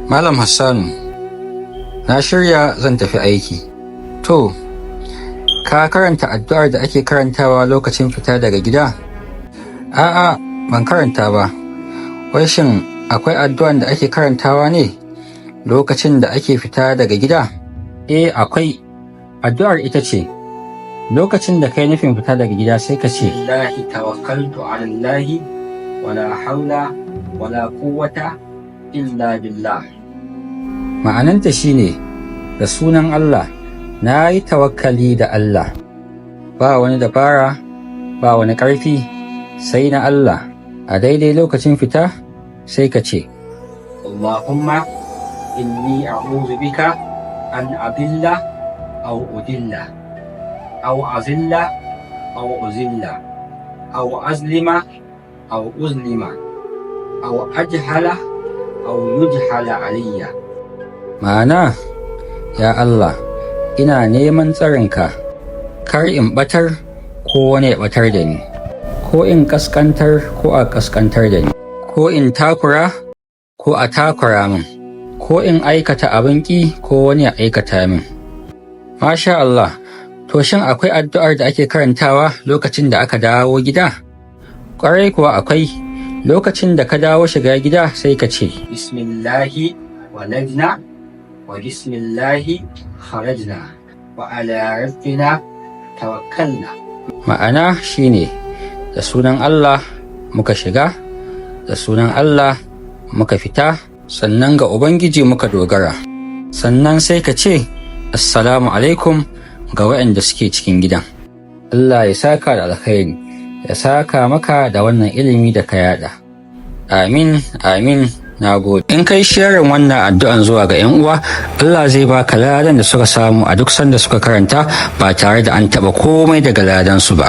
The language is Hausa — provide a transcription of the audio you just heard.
Malam Hassanu, na shirya zan tafi aiki. To, ka karanta addu'ar da ake karantawa lokacin fita daga gida? A'a, ban karanta ba. Wai shin akwai addu'an da ake karantawa ne lokacin da ake fita daga gida? Akwai. Addu'ar ita ce, lokacin da kai nufin fita daga gida sai ka ce, Allahi tawakkaltu ala Allahi, wala haula, wala quwwata illa billah. Ma'ananta shine, da sunan Allah, na yi tawakkali da Allah, ba wani dabara, ba wani ƙarfi, sai na Allah. A daidai lokacin fita, sai ka ce, Allahumma inni a'udhu bika an adilla aw udilla aw azilla aw uzilla aw azlima aw uzlima aw ajhala aw yujhala alayya. Ma'ana, ya Allah, ina neman tsarinka, kar in ɓatar ko wani ya ɓatar da ni, ko in ƙasƙantar ko a ƙasƙantar da ni, ko in takura ko a takura min, ko in aikata abin ƙi ko wani ya aikata min. Masha Allah, to shin akwai addu'ar da ake karantawa lokacin da aka dawo gida? Ƙwarai kuwa akwai. Lokacin da ka dawo shiga gida sai ka ce, Bismillahi walajna wa bismillahi kharajna wa ala rabbina tawakkalna. Ma'ana shine, da sunan Allah muka shiga, da sunan Allah muka fita, sannan ga Ubangiji muka dogara. Sannan sai ka ce, Assalamu alaikum ga waɗanda suke cikin gidan. Allah ya saka da alkhairi, ya saka maka da wannan ilimi da ka yada. Amin, amin. Na gode. In kai sharing wannan addu'an zuwa ga 'yan uwa, Allah zai baka ladan da suka samu a duk sanda suka karanta ba tare da an taɓa komai daga ladan su ba.